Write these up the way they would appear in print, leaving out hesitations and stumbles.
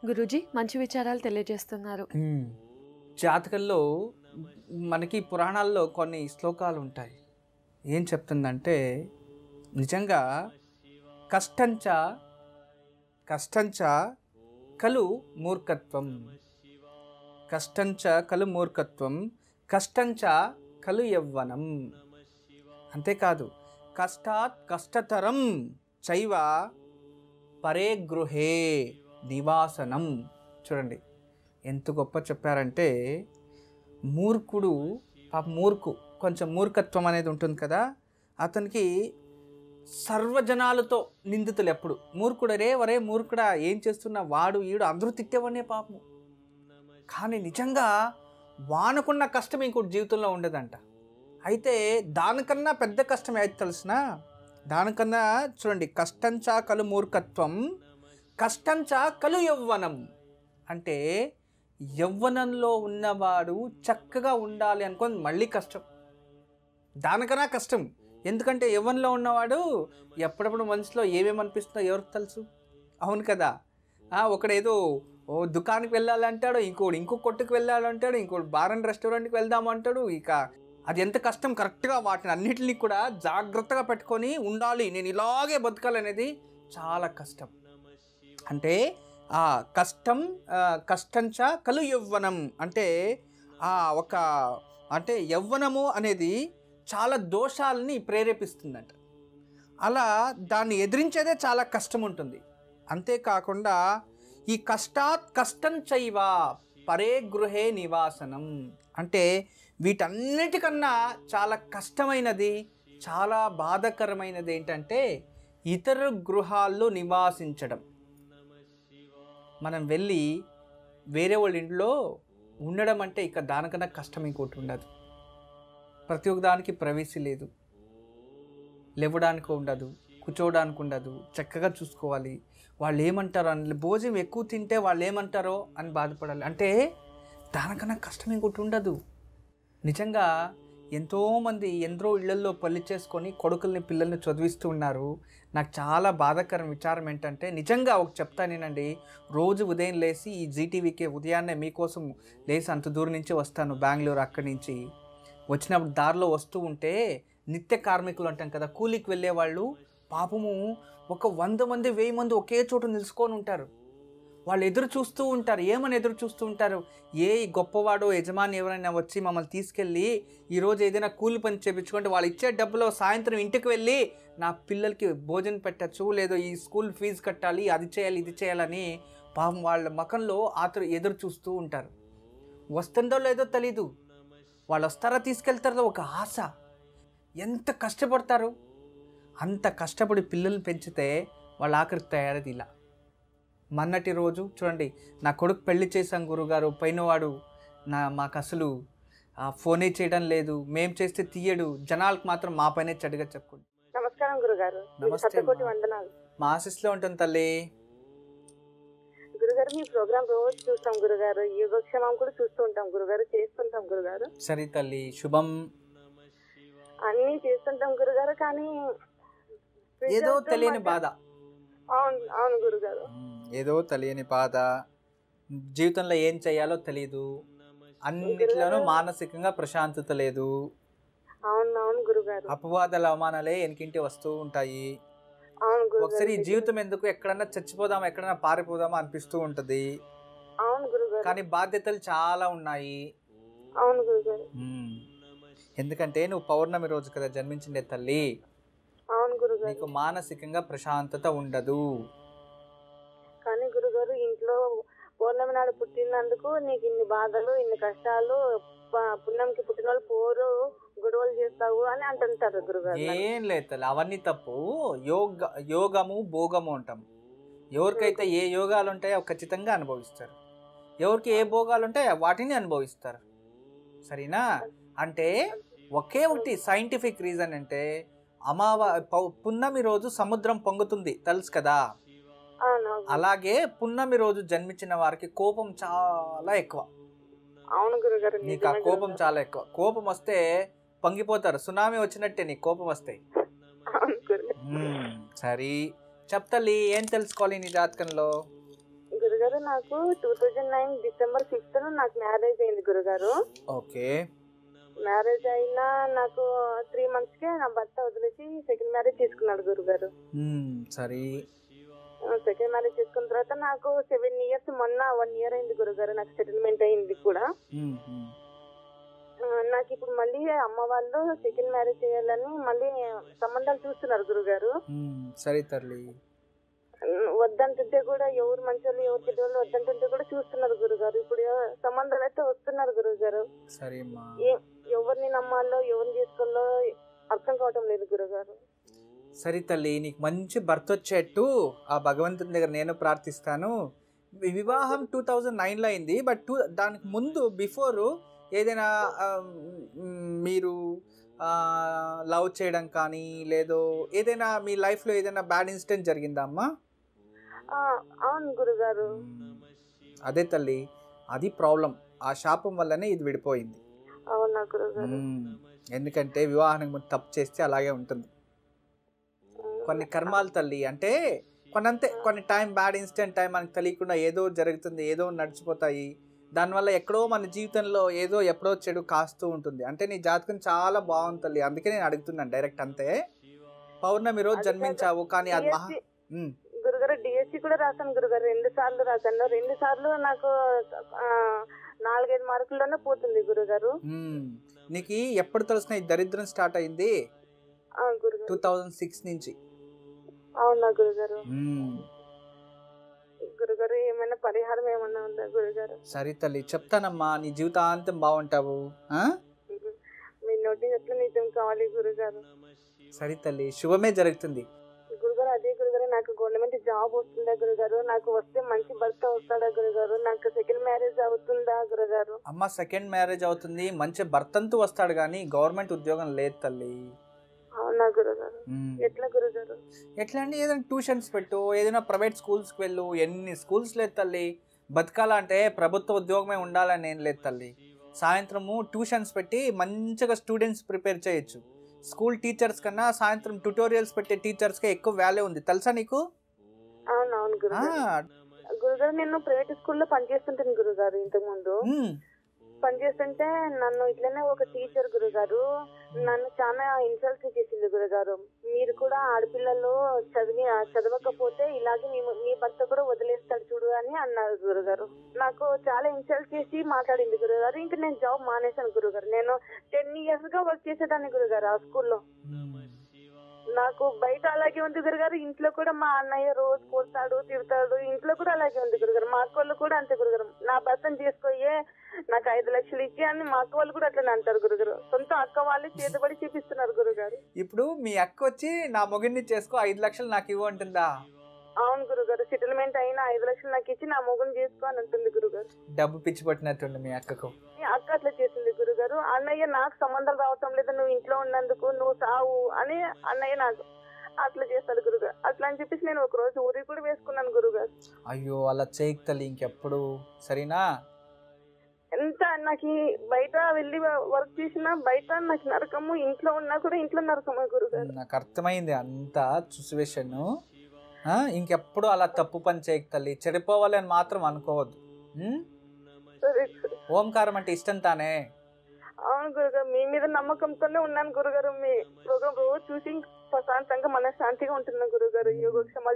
గురూజీ మంచి విచారాలు తెలియజేస్తున్నారు. జాతకంలో మనకి పురాణాల్లో కొన్ని శ్లోకాలు ఉంటాయి. ఏం చెప్తుందంటే నిజంగా కష్టంచ కలు మూర్ఖత్వం, కష్టంచ కలు మూర్ఖత్వం, కష్టంచ కలు యవ్వనం. అంతేకాదు కష్టాత్ కష్టతరం చైవ పరే గృహే నివాసనం. చూడండి ఎంత గొప్ప చెప్పారంటే, మూర్ఖుడు కొంచెం మూర్ఖత్వం అనేది ఉంటుంది కదా, అతనికి సర్వజనాలతో నిందితులు. ఎప్పుడు మూర్ఖుడరే వరే మూర్ఖుడా, ఏం చేస్తున్నా, వాడు ఈడు అందరూ తిట్టేవనే పాపము. కానీ నిజంగా వానకున్న కష్టం ఇంకోటి జీవితంలో ఉండదంట. అయితే దానికన్నా పెద్ద కష్టం అయితే తెలిసిన, దానికన్నా చూడండి, కష్టంచ కలు మూర్ఖత్వం, కష్టంచ కలు యవ్వనం. అంటే యవ్వనంలో ఉన్నవాడు చక్కగా ఉండాలి అనుకోని మళ్ళీ కష్టం, దానికన్నా కష్టం. ఎందుకంటే యవ్వనంలో ఉన్నవాడు ఎప్పుడప్పుడు మనసులో ఏమేమి అనిపిస్తుందో ఎవరికి తెలుసు, అవును కదా. ఒకడేదో దుకాణానికి వెళ్ళాలంటాడు, ఇంకో కొట్టుకు వెళ్ళాలంటాడు, ఇంకోటి బార్ అండ్ రెస్టారెంట్కి వెళ్దామంటాడు. ఇక అది ఎంత కష్టం. కరెక్ట్గా వాటిని అన్నిటినీ కూడా జాగ్రత్తగా పెట్టుకొని ఉండాలి, నేను ఇలాగే బతకాలనేది చాలా కష్టం. అంటే కష్టంచ కలు యవ్వనం అంటే అంటే యవ్వనము అనేది చాలా దోషాలని ప్రేరేపిస్తుందంట. అలా దాన్ని ఎదిరించేదే చాలా కష్టం ఉంటుంది. అంతేకాకుండా ఈ కష్టాత్ కష్టం చైవ పరే గృహే నివాసనం అంటే వీటన్నిటికన్నా చాలా కష్టమైనది, చాలా బాధాకరమైనది ఏంటంటే ఇతర గృహాల్లో నివాసించడం. మనం వెళ్ళి వేరే వాళ్ళ ఇంట్లో ఉండడం అంటే ఇక దానికన్నా కష్టం ఇంకోటి ఉండదు. ప్రతి ఒక్క దానికి ప్రవేశం లేదు, లేవడానికి ఉండదు, కూర్చోవడానికి ఉండదు, చక్కగా చూసుకోవాలి. వాళ్ళు ఏమంటారో అని, భోజనం ఎక్కువ తింటే వాళ్ళు ఏమంటారో అని బాధపడాలి. అంటే దానికన్నా కష్టం ఇంకోటి ఉండదు. నిజంగా ఎంతోమంది ఎందరో ఇళ్లల్లో పెళ్లి చేసుకొని కొడుకుల్ని పిల్లల్ని చదివిస్తూ ఉన్నారు. నాకు చాలా బాధాకరం విచారం ఏంటంటే, నిజంగా ఒక చెప్తానేనండి, రోజు ఉదయం లేచి ఈ జీటీవీకి ఉదయాన్నే మీకోసం లేచి అంత దూరం నుంచి వస్తాను, బెంగళూరు. అక్కడి నుంచి వచ్చినప్పుడు దారిలో వస్తూ ఉంటే నిత్య కార్మికులు అంటాం కదా, కూలీకి వెళ్ళేవాళ్ళు పాపము ఒక 100 మంది 1000 మంది ఒకే చోట నిలుచుకొని ఉంటారు. వాళ్ళు ఎదురు చూస్తూ ఉంటారు. ఏమని ఎదురు చూస్తూ ఉంటారు, ఏ గొప్పవాడో యజమాని ఎవరైనా వచ్చి మమ్మల్ని తీసుకెళ్ళి ఈరోజు ఏదైనా కూలి పని చేయించుకుంటే వాళ్ళు ఇచ్చే డబ్బులో సాయంత్రం ఇంటికి వెళ్ళి నా పిల్లలకి భోజనం పెట్టచ్చు, లేదో ఈ స్కూల్ ఫీజు కట్టాలి, అది చేయాలి ఇది చేయాలని పాపం వాళ్ళ ముఖంలో ఎదురు చూస్తూ ఉంటారు. వస్తుందో లేదో తెలీదు, వాళ్ళు వస్తారా తీసుకెళ్తారో ఒక ఆశ. ఎంత కష్టపడతారు. అంత కష్టపడి పిల్లల్ని పెంచితే వాళ్ళ ఆఖరికి తయారది ఇలా. మొన్నటి రోజు చూడండి, నా కొడుకు పెళ్లి చేశాం గురుగారు, పైనవాడు మాకు అసలు ఫోనే చేయడం లేదు, మేం చేస్తే తీయడు, జనాలకు మాత్రం మా పైనే చెడుగా చెప్పుకోండి. నమస్కారం గురుగారు. నమస్తే, వందనాలు. మా ఆశీస్సులో ఉంటుంది తల్లి. గురుగారు మీ ప్రోగ్రామ్ రోజు చూస్తాం గురుగారు, యోగక్షేమం కూడా చూస్తూ ఉంటాం గురుగారు, చేస్తుంటాం గురుగారు. సరే తల్లి, శుభం. అన్ని చేస్తుంటాం గురుగారు, కానీ ఏదో తెలియని బాధ. అవును గురుగారు, ఏదో తెలియని బాధ, జీవితంలో ఏం చేయాలో తెలియదు, అన్నిట్లోనూ మానసికంగా ప్రశాంతత లేదు. అవును గురుగారు, అపవాదాలు అవమానాలే ఎనికింటి వస్తూ ఉంటాయి. ఒకసారి ఈ జీవితం ఎందుకు, ఎక్కడన్నా చచ్చిపోదామా, ఎక్కడన్నా పారిపోదామా అనిపిస్తూ ఉంటది. అవును గురుగారు, కానీ బాధ్యతలు చాలా ఉన్నాయి. అవును గురుగారు. ఎందుకంటే నువ్వు పౌర్ణమి రోజు కదా జన్మించిండే తల్లి. అవును గురుగారు, నీకు మానసికంగా ప్రశాంతత ఉండదు. కానీ గురుగారు ఇంట్లో పౌర్ణమి నాడు పుట్టినందుకు నీకు ఇన్ని బాధలు, ఇన్ని కష్టాలు, పుణ్యంకి పుట్టిన వాళ్ళు పోరు గొడవలు చేస్తావు అని అంటుంటారు గురుగారు. ఏం లేదు, అవన్నీ తప్పు. యోగము భోగము అంటాం. ఎవరికైతే ఏ యోగాలు ఉంటాయో ఖచ్చితంగా అనుభవిస్తారు, ఎవరికి ఏ భోగాలు ఉంటాయో వాటిని అనుభవిస్తారు. సరేనా? అంటే ఒకే ఒకటి సైంటిఫిక్ రీజన్ అంటే, పున్నమి రోజు సముద్రం పొంగుతుంది తెలుసు కదా, అలాగే పున్నమి రోజు జన్మించిన వారికి కోపం చాలా ఎక్కువ. అవును గురుగారు, నీకు ఆ కోపం చాలా ఎక్కువ. కోపం వస్తే పొంగిపోతారు, సునామీ వచ్చినట్టే నీకు కోపం వస్తాయి. సరే చెప్తాలి, ఏం తెలుసుకోవాలి నీ జాతకంలో? గురుగారు నాకు 2009 December 5th నాకు మ్యారేజ్ అయింది గురుగారు. ఓకే. మ్యారేజ్ అయినా నాకు 3 monthsకే నా భర్త వదిలేసి సెకండ్ మ్యారేజ్ చేసుకున్నాడు గురుగారు. సరే. సెకండ్ మ్యారేజ్ చేసుకున్న తర్వాత నాకు 7 years, మొన్న 1 year అయింది గురుగారు నాకు సెటిల్మెంట్ అయింది కూడా. నాకు ఇప్పుడు మళ్ళీ అమ్మ వాళ్ళు సెకండ్ మ్యారేజ్ చేయాలని మళ్ళీ సంబంధాలు చూస్తున్నారు గురుగారు. సరే తల్లి. వద్దంటుంటే కూడా ఎవరు మంచి వాళ్ళు ఎవరు చెడ్డ వాళ్ళు వద్దంటుంటే కూడా చూస్తున్నారు గురుగారు. ఇప్పుడు సంబంధాలు అయితే వస్తున్నారు గురుగారు. ఎవరిని నమ్మాలో ఎవరిని చేసుకోవాలో అర్థం కావటం లేదు గురుగారు. సరే తల్లి, నీకు మంచి భర్త వచ్చేట్టు ఆ భగవంతుని దగ్గర నేను ప్రార్థిస్తాను. వివాహం 2009లో అయింది, బట్ దానికి ముందు బిఫోరు ఏదైనా మీరు లవ్ చేయడం కానీ లేదో ఏదైనా మీ లైఫ్లో ఏదైనా బ్యాడ్ ఇన్సిడెంట్ జరిగిందా అమ్మా? అవును గురుగారు. అదే తల్లి, అది ప్రాబ్లం. ఆ శాపం వల్లనే ఇది విడిపోయింది. అవునా గురుగారు? ఎందుకంటే వివాహానికి ముందు తప్పు చేస్తే అలాగే ఉంటుంది. కొన్ని కర్మాలు తల్లి, అంటే కొన్ని టైం బ్యాడ్ ఇన్సిడెంట్ టైం మనకు తెలియకుండా ఏదో జరుగుతుంది, ఏదో నడిచిపోతాయి. దానివల్ల ఎక్కడో మన జీవితంలో ఏదో ఎప్పుడో చెడు కాస్తూ ఉంటుంది. అంటే నీ జాతకం చాలా బాగుంది తల్లి, అందుకే నేను అడుగుతున్నాను డైరెక్ట్. అంతే, పౌర్ణమి రోజు జన్మించావు కానీ అది గురుగారు డిఎస్సి కూడా రాశాను గురుగారు. 2 సార్లు రాశాను. 2 సార్లు నాకు 4-5 మార్కుల్లోనే పోతుంది గురుగారు. నీకు ఎప్పుడు తెలిసిన ఈ దరిద్రం స్టార్ట్ అయింది? 2006 నుంచి. అవునా గురుగారు? గురుగారు ఏమైనా పరిహారం ఏమన్నా ఉందా గురుగారు? సరే తల్లి చెప్తానమ్మా, నీ జీవితాంతం బాగుంటావు. మీ నోటి ఎట్లా నిజం కావాలి గురుగారు. సరే తల్లి, శుభమే జరుగుతుంది గురుగారు. అదే గురుగారు, నాకు గవర్నమెంట్ జాబ్ వస్తుందా గురుగారు? నాకు వస్తే మంచి భర్త వస్తాడా గురుగారు? నాకు సెకండ్ మ్యారేజ్ అవుతుందా గురుగారు? అమ్మ, సెకండ్ మ్యారేజ్ అవుతుంది, మంచి భర్తంతూ వస్తాడు కానీ గవర్నమెంట్ ఉద్యోగం లేదు తల్లి. అవునా గురుగారు? ఎట్లా గురుగారు? ఎట్లా అంటే ఏదైనా ట్యూషన్స్ పెట్టు, ఏదైనా ప్రైవేట్ స్కూల్స్కి వెళ్ళు. ఎన్ని స్కూల్స్ లేదు తల్లి. బతకాలంటే ప్రభుత్వ ఉద్యోగమే ఉండాలని ఏం లేదు తల్లి. సాయంత్రము ట్యూషన్స్ పెట్టి మంచిగా స్టూడెంట్స్ ప్రిపేర్ చేయొచ్చు. స్కూల్ టీచర్స్ కన్నా సాయంత్రం ట్యూటోరియల్స్ పెట్టే టీచర్స్కే ఎక్కువ వాల్యూ ఉంది, తెలుసా నీకు? అవునవును గురుగారు. నేను ప్రైవేట్ స్కూల్లో పనిచేస్తుంటాను గురుగారు. ఇంతకు ముందు పనిచేస్తుంటే నన్ను ఇట్లనే ఒక టీచర్ గురుగారు నన్ను చాలా ఇన్సల్ట్ చేసింది గురుగారు. మీరు కూడా ఆడపిల్లలు చదవకపోతే ఇలాగే మీ భర్త కూడా వదిలేస్తాడు చూడు అని అన్నారు గురుగారు. నాకు చాలా ఇన్సల్ట్ చేసి మాట్లాడింది గురుగారు. ఇంకా నేను జాబ్ మానేశాను గురుగారు. నేను 10 years గా వర్క్ చేసేదాన్ని గురుగారు ఆ స్కూల్లో. నాకు బయట అలాగే ఉంది గురుగారు, ఇంట్లో కూడా మా అన్నయ్య రోజు కొడతాడు తిడతాడు, ఇంట్లో కూడా అలాగే ఉంది గురుగారు. మా అక్క వాళ్ళు కూడా అంతే గురుగారు. నా భర్తను చేసుకోయే నాకు 5 లక్షలు ఇచ్చి అని మా అక్క వాళ్ళు కూడా అట్లనే అంటారు గురుగారు. సొంత అక్క వాళ్ళే చేతబడి చూపిస్తున్నారు గురుగారు. ఇప్పుడు మీ అక్క వచ్చి నా మొగుడిని చేసుకో 5 లక్షలు నాకు ఇవ్వు అంటుందా? అవును గురుగారు. సెటిల్మెంట్ అయినా 5 లక్షలు నాకు ఇచ్చి నా మొగుడిని చేసుకో అని అంటుంది గురుగారు. డబ్బు పిచ్చి పట్టినట్టుంది మీ అక్కకు. మీ అక్క అట్లా చేసింది గురుగారు. అన్నయ్య నాకు సంబంధాలు రావటం లేదు, నువ్వు ఇంట్లో ఉన్నందుకు నువ్వు సావు అని అన్నయ్య నాకు అట్లా చేస్తాడు గురుగారు. అట్లా అని చెప్పేసి నేను ఒక రోజు ఊరి కూడా వేసుకున్నాను గురుగారు. అయ్యో అలా చేయకు తల్లి ఇంకెప్పుడు, సరేనా? ఎంత నాకు బయట వెళ్ళి వర్క్ చేసినా బయట నాకు నరకము, ఇంట్లో ఉన్నా కూడా ఇంట్లో నరకము గురుగారు. నాకు అర్థమైంది అంతా సిచ్యువేషన్. ఇంకెప్పుడు అలా తప్పు పని చేయకు తల్లి. చెడిపోవాలి అని మాత్రం అనుకోవద్దు. ఓంకారం అంటే ఇష్టం తానే? అవును గురుగారు, మీ మీద నమ్మకంతోనే ఉన్నాను గురుగారు. మీ ప్రోగ్రామ్ రోజు చూసి ప్రశాంతంగా మనశ్శాంతిగా ఉంటున్నాను గురుగారు.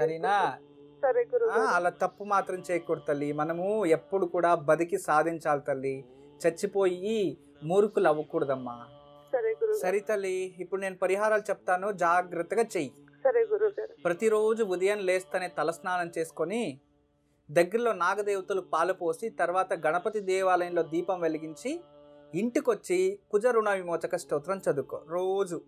సరేనా? సరే గురుగారు. అలా తప్పు మాత్రం చేయకూడదు తల్లి. మనము ఎప్పుడు కూడా బతికి సాధించాలి తల్లి, చచ్చిపోయి మూర్ఖులు అవ్వకూడదమ్మా. సరే తల్లి, ఇప్పుడు నేను పరిహారాలు చెప్తాను, జాగ్రత్తగా చెయ్యి. సరే గురుగారు. ప్రతిరోజు ఉదయం లేస్తేనే తలస్నానం చేసుకొని దగ్గరలో నాగదేవతలు పాలు పోసి తర్వాత గణపతి దేవాలయంలో దీపం వెలిగించి ఇంటికొచ్చి కుజ రుణ విమోచక స్తోత్రం చదువుకో రోజు.